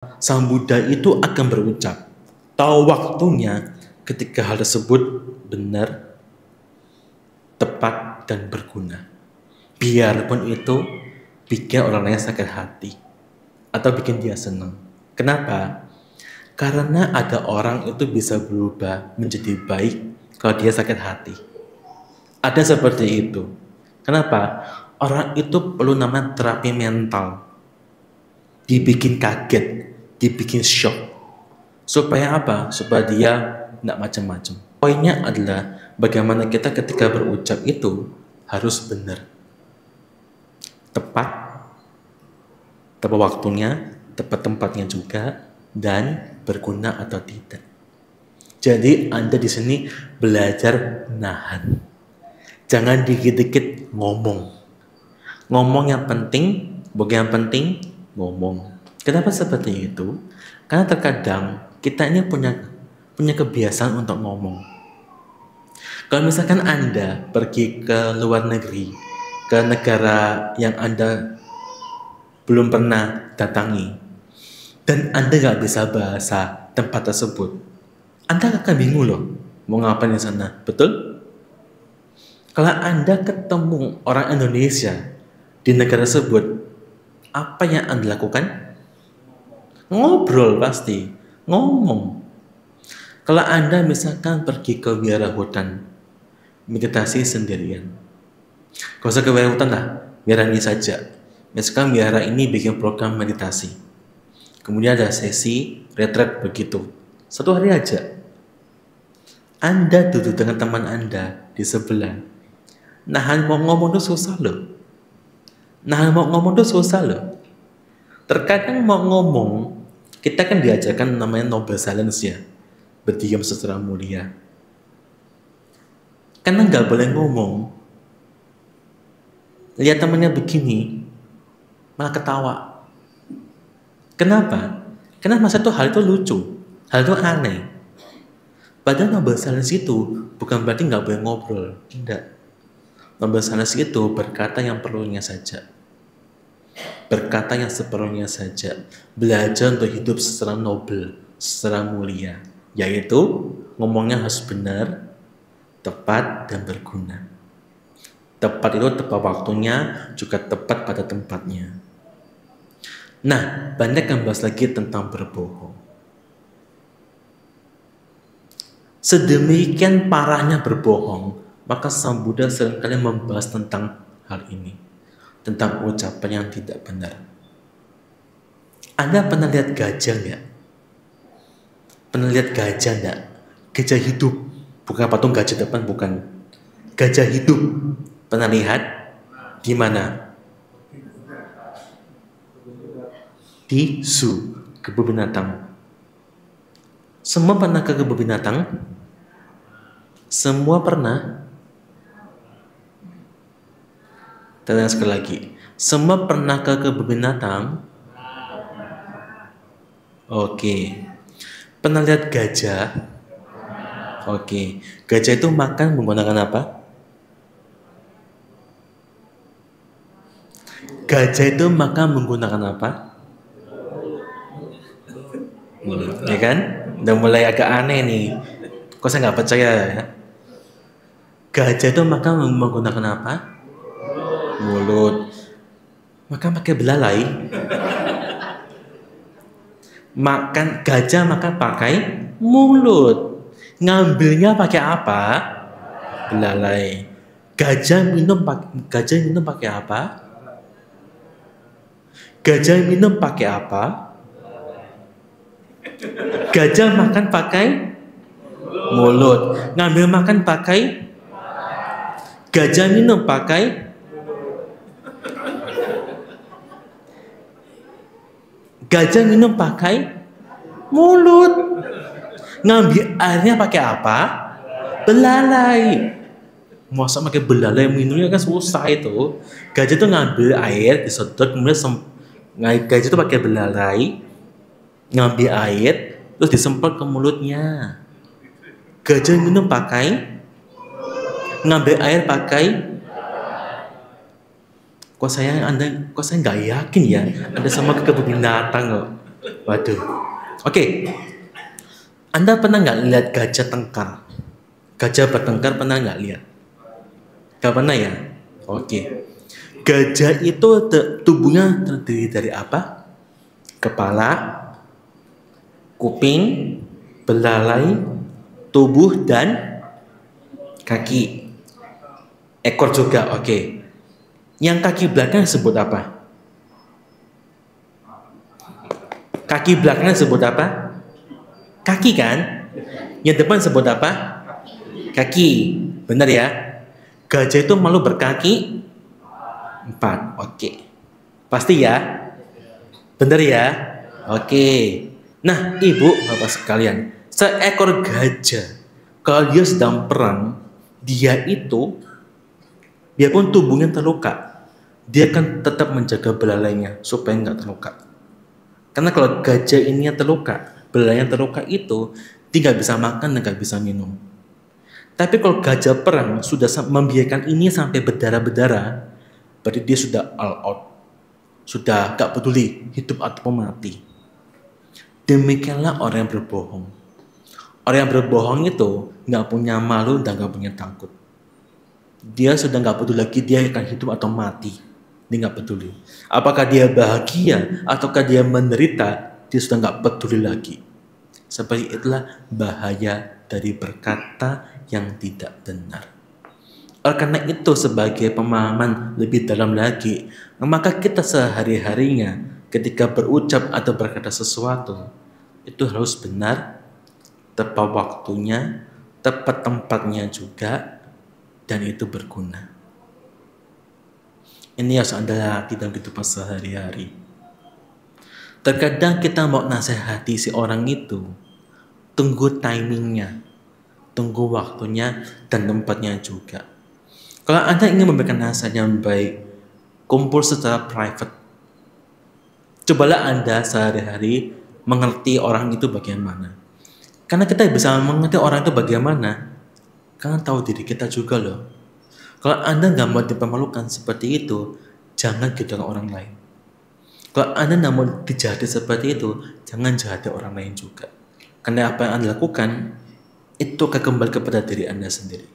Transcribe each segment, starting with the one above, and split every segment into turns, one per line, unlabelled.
Sang Buddha itu akan berucap, tahu waktunya ketika hal tersebut benar, tepat, dan berguna. Biarpun itu bikin orang lain sakit hati atau bikin dia senang. Kenapa? Karena ada orang itu bisa berubah menjadi baik kalau dia sakit hati. Ada seperti itu. Kenapa? Orang itu perlu namanya terapi mental. Dibikin kaget, dibikin shock. Supaya apa? Supaya dia tidak macam-macam. Poinnya adalah bagaimana kita ketika berucap itu harus benar. Tepat, tepat waktunya, tepat tempatnya juga, dan berguna atau tidak. Jadi Anda di sini belajar nahan. Jangan dikit-dikit ngomong. Ngomong yang penting, bukan yang penting ngomong. Kenapa seperti itu? Karena terkadang kita ini punya kebiasaan untuk ngomong. Kalau misalkan Anda pergi ke luar negeri, ke negara yang Anda belum pernah datangi, dan Anda nggak bisa bahasa tempat tersebut, Anda akan bingung loh, mau ngapain di sana, betul? Kalau Anda ketemu orang Indonesia di negara tersebut, apa yang Anda lakukan? Ngobrol pasti, ngomong. Kalau Anda misalkan pergi ke wiara hutan, meditasi sendirian. Kalau usah ke wiara hutan lah, wiara ini saja. Misalkan wiara ini bikin program meditasi. Kemudian ada sesi retret begitu. 1 hari aja. Anda duduk dengan teman Anda di sebelah. Nahan mau ngomong tuh susah loh. Terkadang mau ngomong, kita kan diajarkan namanya noble silence ya. Berdiam secara mulia. Karena nggak boleh ngomong. Lihat temannya begini, malah ketawa. Kenapa? Karena masa itu hal itu lucu, hal itu aneh. Padahal noble silence itu bukan berarti nggak boleh ngobrol, tidak. Noble silence itu berkata yang perlunya saja. Berkata yang seperlunya saja. Belajar untuk hidup secara noble, secara mulia. Yaitu ngomongnya harus benar, tepat, dan berguna. Tepat itu tepat waktunya, juga tepat pada tempatnya. Nah, banyak yang bahas lagi tentang berbohong. Sedemikian parahnya berbohong, maka Sang Buddha seringkali membahas tentang hal ini, tentang ucapan yang tidak benar. Anda pernah lihat gajah nggak? Pernah lihat gajah nggak? Gajah hidup, bukan patung gajah depan, bukan. Gajah hidup, pernah lihat? Di mana? Di zoo, kebun binatang. Semua pernah ke kebun binatang? Semua pernah? Tanya sekali lagi. Semua pernah ke kebun binatang? Oke. Pernah lihat gajah? Oke. Gajah itu makan menggunakan apa? Gajah itu makan menggunakan apa? Ya kan? Udah mulai agak aneh nih. Kok saya nggak percaya ya? Gajah itu makan menggunakan apa? Mulut. Makan pakai belalai. Gajah makan pakai mulut. Ngambilnya pakai apa? Belalai. Gajah minum pakai apa? Gajah minum pakai apa? Gajah makan pakai mulut. Ngambil makan pakai. Gajah minum pakai. Gajah minum pakai mulut. Ngambil airnya pakai apa? Belalai. Masa pakai belalai minumnya kan susah itu. Gajah itu ngambil air, disedot, kemudian gajah itu pakai belalai, ngambil air, terus disemprot ke mulutnya. Gajah minum pakai, ngambil air pakai. Kok saya nggak yakin ya Anda sama ke kebun binatang kok. Waduh. Oke, Anda pernah nggak lihat gajah tengkar? Gajah bertengkar pernah nggak lihat? Gak pernah ya? Oke. Gajah itu tubuhnya terdiri dari apa? Kepala, kuping, belalai, tubuh, dan kaki. Ekor juga, oke. Yang kaki belakang disebut apa? Kaki belakang disebut apa? Kaki kan? Yang depan disebut apa? Kaki. Benar ya? Gajah itu malu berkaki 4. Oke. Pasti ya? Benar ya? Oke. Nah, ibu, bapak sekalian, seekor gajah, kalau dia sedang perang, dia pun tubuhnya terluka, dia akan tetap menjaga belalainya supaya nggak terluka. Karena kalau gajah ini terluka, belalainya terluka itu, dia nggak bisa makan dan nggak bisa minum. Tapi kalau gajah perang sudah membiarkan ini sampai berdarah-berdarah, berarti dia sudah all out, sudah gak peduli hidup atau mati. Demikianlah orang yang berbohong. Orang yang berbohong itu gak punya malu dan gak punya takut. Dia sudah gak peduli lagi dia akan hidup atau mati. Dia gak peduli. Apakah dia bahagia ataukah dia menderita, dia sudah gak peduli lagi. Seperti itulah bahaya dari berkata yang tidak benar. Oleh karena itu, sebagai pemahaman lebih dalam lagi, maka kita sehari-harinya ketika berucap atau berkata sesuatu itu harus benar, tepat waktunya, tepat tempatnya juga, dan itu berguna. Ini harus Anda latih dalam kehidupan sehari-hari. Terkadang kita mau nasihati si orang itu, tunggu timingnya, tunggu waktunya dan tempatnya juga. Kalau Anda ingin memberikan nasihat yang baik, kumpul secara private. Cobalah Anda sehari-hari mengerti orang itu bagaimana. Karena kita bisa mengerti orang itu bagaimana, karena tahu diri kita juga loh. Kalau Anda nggak mau dipermalukan seperti itu, jangan gitu orang lain. Kalau Anda nggak mau dijahati seperti itu, jangan jahati orang lain juga. Karena apa yang Anda lakukan, itu akan kembali kepada diri Anda sendiri.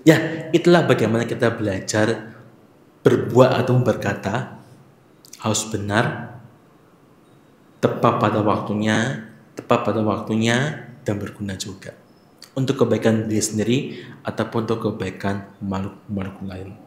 Ya, itulah bagaimana kita belajar berbuat atau berkata harus benar, tepat pada waktunya, dan berguna juga untuk kebaikan diri sendiri ataupun untuk kebaikan makhluk lain.